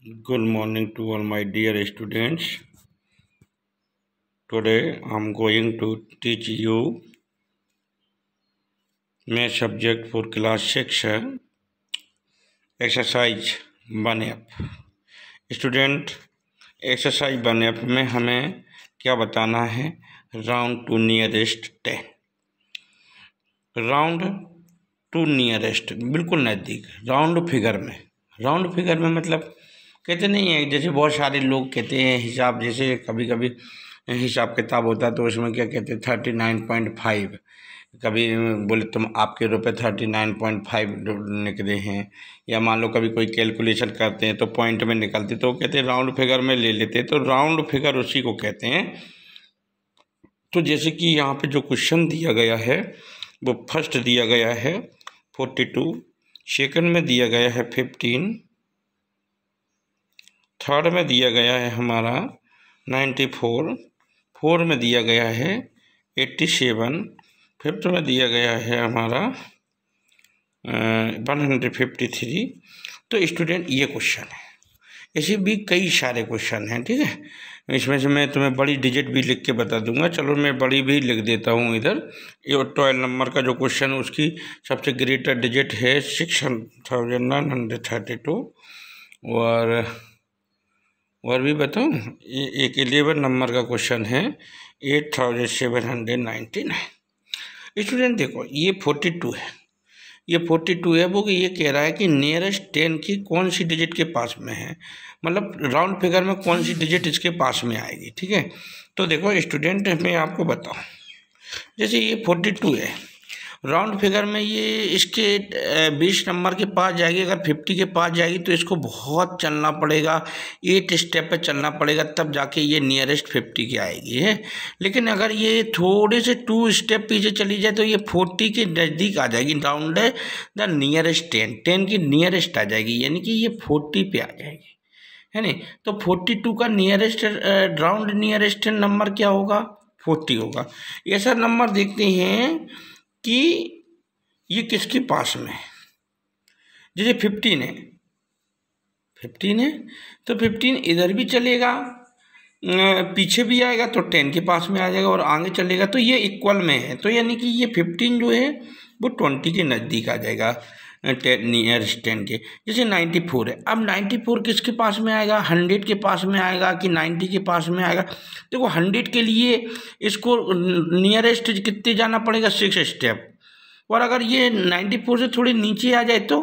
Good morning to all my dear students. Today I am going to teach you math subject for class 6 exercise 1F. Student exercise 1F में हमें क्या बताना है? Round to nearest 10. Round to nearest बिल्कुल नज़दीक. Round figure में मतलब कहते नहीं है, जैसे बहुत सारे लोग कहते हैं हिसाब, जैसे कभी कभी हिसाब किताब होता है तो उसमें क्या कहते हैं 39.5, कभी बोले तुम आपके रुपए 39.5 निकले हैं, या मान लो कभी कोई कैलकुलेशन करते हैं तो पॉइंट में निकलते तो कहते हैं राउंड फिगर में ले लेते हैं, तो राउंड फिगर उसी को कहते हैं. तो जैसे कि यहाँ पे जो क्वेश्चन दिया गया है वो फर्स्ट दिया गया है 42, सेकंड में दिया गया है 15, थर्ड में दिया गया है हमारा 94, फोर में दिया गया है 87, फिफ्थ में दिया गया है हमारा 153. तो स्टूडेंट ये क्वेश्चन है. ऐसे भी कई सारे क्वेश्चन हैं, ठीक है. इसमें से मैं तुम्हें बड़ी डिजिट भी लिख के बता दूंगा. चलो मैं बड़ी भी लिख देता हूँ इधर. ये 12 नंबर का जो क्वेश्चन है उसकी सबसे ग्रेटर डिजिट है 6932. और भी बताऊँ, एक 11 नंबर का क्वेश्चन है 8799. स्टूडेंट देखो ये 42 है, ये 42 है. वो ये कह रहा है कि नियरेस्ट 10 की कौन सी डिजिट के पास में है, मतलब राउंड फिगर में कौन सी डिजिट इसके पास में आएगी, ठीक है. तो देखो स्टूडेंट मैं आपको बताऊं, जैसे ये 42 है, राउंड फिगर में ये इसके 20 नंबर के पास जाएगी. अगर 50 के पास जाएगी तो इसको बहुत चलना पड़ेगा, 8 स्टेप पे चलना पड़ेगा, तब जाके ये नियरेस्ट 50 की आएगी है. लेकिन अगर ये थोड़े से 2 स्टेप पीछे चली जाए तो ये 40 के नज़दीक आ जाएगी. राउंड है द नियरेस्ट 10 की नियरेस्ट आ जाएगी, यानी कि ये 40 पे आ जाएगी, है नहीं. तो 42 का नियरेस्ट राउंड नियरेस्ट नंबर क्या होगा? 40 होगा. ऐसा नंबर देखते हैं कि ये किसके पास में है. जैसे 15 है तो 15 इधर भी चलेगा, पीछे भी आएगा तो 10 के पास में आ जाएगा, और आगे चलेगा तो ये इक्वल में है. तो यानी कि ये 15 जो है वो 20 के नज़दीक आ जाएगा, नियरेस्ट 10 के. जैसे 94 है, अब 94 किसके पास में आएगा? 100 के पास में आएगा कि 90 के पास में आएगा? देखो 100 के लिए इसको नियरेस्ट कितने जाना पड़ेगा? 6 स्टेप. और अगर ये 94 से थोड़ी नीचे आ जाए तो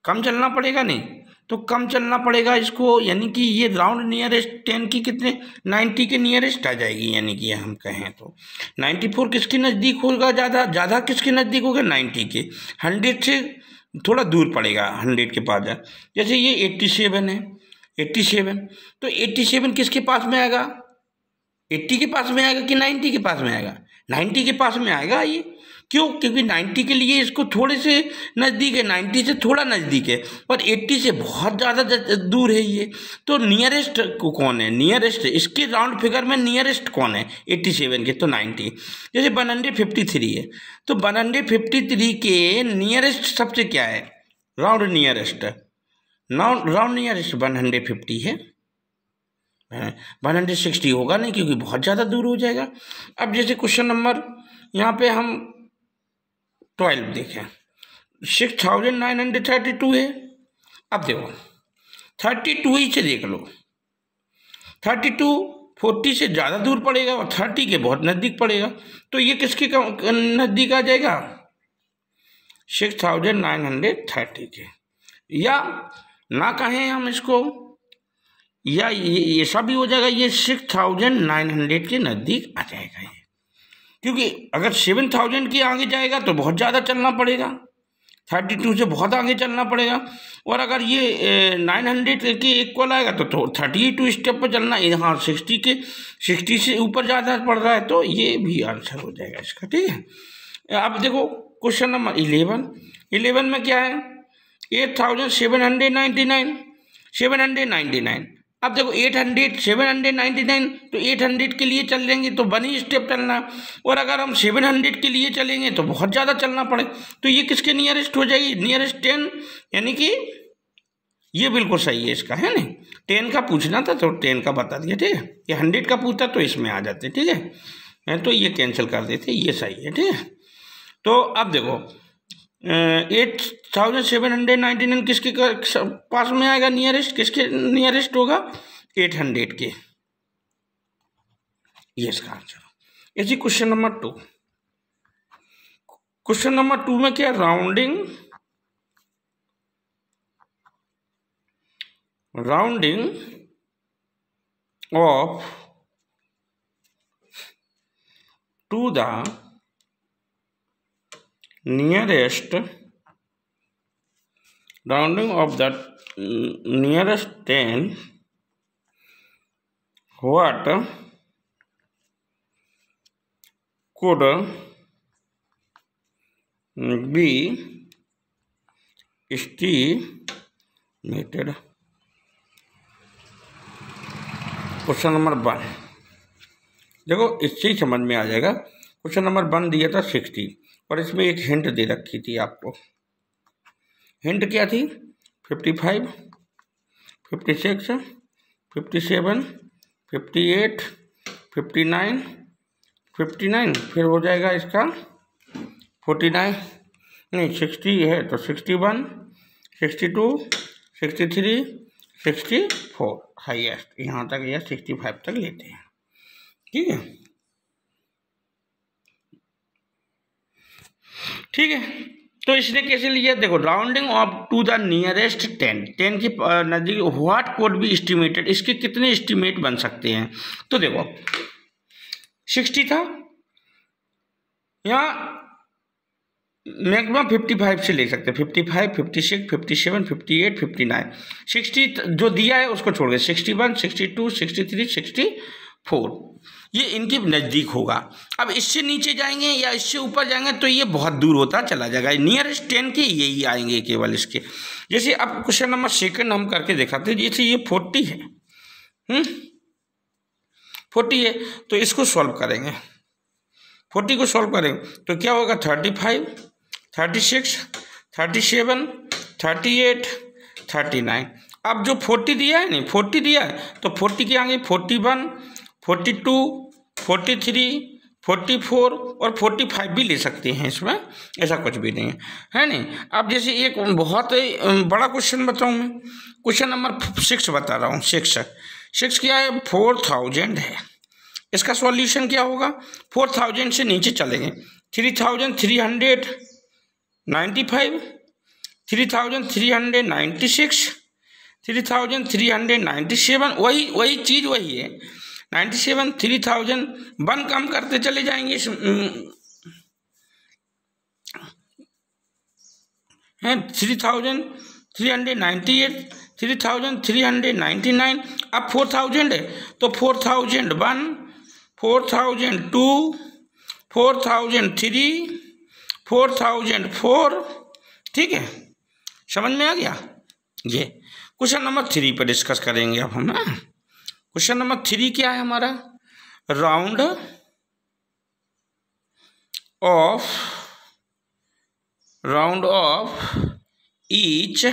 कम चलना पड़ेगा, नहीं तो कम चलना पड़ेगा इसको, यानी कि ये राउंड नियरेस्ट 10 की कितने 90 के नियरेस्ट आ जाएगी. यानी कि हम कहें तो 94 किसके नज़दीक होगा? ज़्यादा किसके नज़दीक होगा? 90 के. 100 से थोड़ा दूर पड़ेगा, 100 के पास जा. जैसे ये 87 है, 87 तो 87 किसके पास में आएगा? 80 के पास में आएगा कि 90 के पास में आएगा? 90 के पास में आएगा ये. क्यों? क्योंकि 90 के लिए इसको थोड़े से नज़दीक है, 90 से थोड़ा नज़दीक है, और 80 से बहुत ज़्यादा दूर है ये. तो नियरेस्ट कौन है? नियरेस्ट इसके राउंड फिगर में नियरेस्ट कौन है 87 के? तो 90. जैसे 153 है, तो 153 के नियरेस्ट सबसे क्या है? Round nearest. राउंड नियरेस्ट 150 है, 160 होगा नहीं क्योंकि बहुत ज़्यादा दूर हो जाएगा. अब जैसे क्वेश्चन नंबर यहाँ पे हम 12 देखें, 6932 है. अब देखो 32 ही से देख लो, 32 40 से ज़्यादा दूर पड़ेगा और 30 के बहुत नज़दीक पड़ेगा. तो ये किसके नज़दीक आ जाएगा? 6930 के. या ना कहें हम इसको, या ये ऐसा भी हो जाएगा, ये 6900 के नज़दीक आ जाएगा ये. क्योंकि अगर 7000 के आगे जाएगा तो बहुत ज़्यादा चलना पड़ेगा, 32 से बहुत आगे चलना पड़ेगा. और अगर ये 900 के इक्वल आएगा तो 32 स्टेप पर चलना. यहाँ 60 से ऊपर ज़्यादा पड़ रहा है, तो ये भी आंसर हो जाएगा इसका, ठीक है. अब देखो क्वेश्चन नंबर 11 में क्या है? 799. अब देखो 799 तो 800 के लिए चल लेंगे तो 1 ही स्टेप चलना, और अगर हम 700 के लिए चलेंगे तो बहुत ज़्यादा चलना पड़े. तो ये किसके नियरेस्ट हो जाएगी? नियरेस्ट 10, यानी कि ये बिल्कुल सही है इसका, है नहीं। 10 का पूछना था तो 10 का बता दिया, ठीक है। ये 100 का पूछता तो इसमें आ जाते, ठीक है। तो ये कैंसिल कर देते, ये सही है, ठीक है। तो अब देखो 8799 किसके पास में आएगा नियरेस्ट, किसके नियरेस्ट होगा, 800 के, ये इसका आंसर। इसी क्वेश्चन नंबर 2, क्वेश्चन नंबर 2 में क्या, rounding off to the nearest 10, what could be estimated। Question number 1 देखो, इससे ही समझ में आ जाएगा। क्वेश्चन नंबर 1 दिया था 60 और इसमें एक हिंट दे रखी थी आपको। हिंट क्या थी, 55, 56, 57, 58, 59, फिर हो जाएगा इसका 49, नहीं 60 है तो 61, 62, 63, 64, हाईएस्ट यहाँ तक या 65 तक लेते हैं, ठीक है। ठीक है, तो इसने कैसे लिया, देखो rounding off to the nearest 10 की नजदीक, व्हाट कोड बी एस्टिमेटेड, इसके कितने एस्टिमेट बन सकते हैं। तो देखो 60 था, यहाँ मैक्सिमम 55 से ले सकते हैं, 55, 56, 57, 58, 59, 60 जो दिया है उसको छोड़ के 61, 62, 63, 64, ये इनके नज़दीक होगा। अब इससे नीचे जाएंगे या इससे ऊपर जाएंगे तो ये बहुत दूर होता चला जाएगा। नियरेस्ट 10 के यही आएंगे केवल इसके। जैसे अब क्वेश्चन नंबर 2 हम करके दिखाते हैं। जैसे ये 40 है, 40 है तो इसको सॉल्व करेंगे। 40 को सॉल्व करेंगे तो क्या होगा, 35, 36, 37, 38, 39। अब जो 40 दिया है नहीं, 40 दिया है तो 40 के आगे 41, 42, 43, 44 और 45 भी ले सकते हैं, इसमें ऐसा कुछ भी नहीं है नहीं। अब जैसे एक बहुत बड़ा क्वेश्चन बताऊं मैं, क्वेश्चन नंबर 6 बता रहा हूँ। 6 क्या है, 4000 है। इसका सॉल्यूशन क्या होगा, 4000 से नीचे चलेंगे 3395, 3396, 3397, वही चीज़ वही है। 97, 3000 1 कम करते चले जाएंगे हैं, 3398, 3399। अब 4000 है तो 4001, 4002, 4003, 4004, ठीक है, समझ में आ गया। ये क्वेश्चन नंबर 3 पर डिस्कस करेंगे अब हम। क्वेश्चन नंबर 3 क्या है हमारा, round off each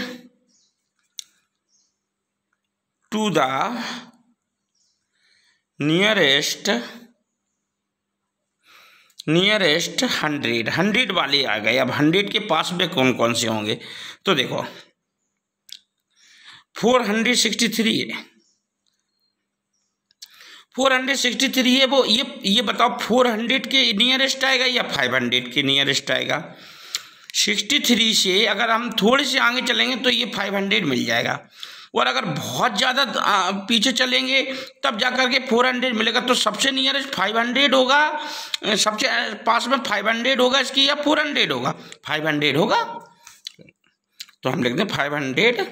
to the nearest 100 वाले आ गए। अब 100 के पास में कौन कौन से होंगे, तो देखो 463 है, 463 है वो, ये बताओ 400 के नियरेस्ट आएगा या 500 के नियरेस्ट आएगा। 63 से अगर हम थोड़े से आगे चलेंगे तो ये 500 मिल जाएगा, और अगर बहुत ज़्यादा पीछे चलेंगे तब जाकर के 400 मिलेगा। तो सबसे नियरेस्ट 500 होगा, सबसे पास में 500 होगा इसकी, या 400 होगा, 500 होगा। तो हम लिखते हैं 500,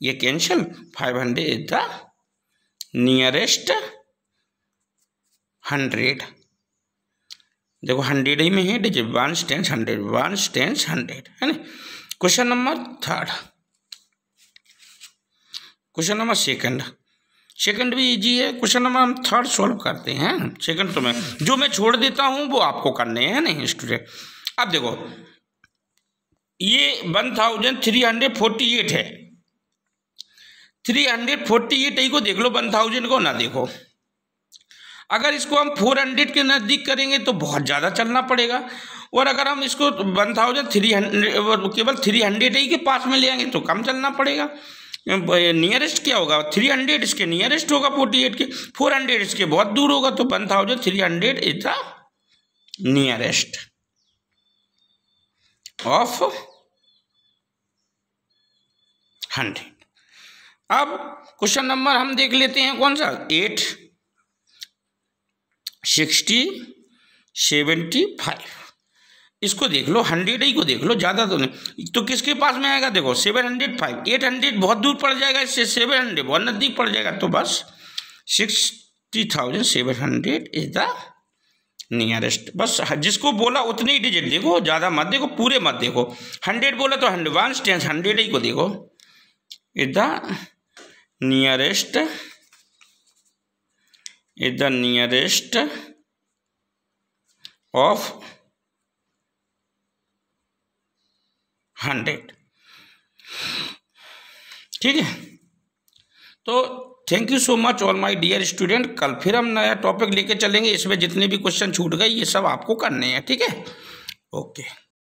ये कैंसिल, 500 इज द नियरेस्ट 100। देखो 100 ही में है डिजिट, 1 10 100, 1 10 100, है ना। Question number 3, question number second भी इजी है। क्वेश्चन नंबर हम 3 सॉल्व करते हैं। सेकंड तो मैं छोड़ देता हूँ वो आपको करने हैं, नहीं स्टूडेंट। अब देखो ये 1348 है, 348 को देख लो, 1000 को ना देखो। अगर इसको हम 400 के नज़दीक करेंगे तो बहुत ज़्यादा चलना पड़ेगा, और अगर हम इसको 1300 केवल 300 के पास में ले आएंगे तो कम चलना पड़ेगा। नियरेस्ट क्या होगा, 300 इसके नियरेस्ट होगा 48 के, 400 इसके बहुत दूर होगा, तो 1300 इज द नियरेस्ट ऑफ 100। अब क्वेश्चन नंबर हम देख लेते हैं कौन सा, 8, 60, 75। इसको देख लो, 100 को देख लो, ज़्यादा तो नहीं, तो किसके पास में आएगा देखो, 705, 800 बहुत दूर पड़ जाएगा इससे, 700 बहुत नज़दीक पड़ जाएगा, तो बस 60,700 इज द नियरेस्ट। बस जिसको बोला उतने ही डिजिट देखो, ज़्यादा मत देखो, पूरे मत देखो। 100 बोला तो 100 को देखो, इज द नियरेस्ट ऑफ 100। ठीक है, तो thank you so much all my dear student. कल फिर हम नया टॉपिक लेके चलेंगे, इसमें जितने भी क्वेश्चन छूट गए ये सब आपको करने हैं। ठीक है, ओके।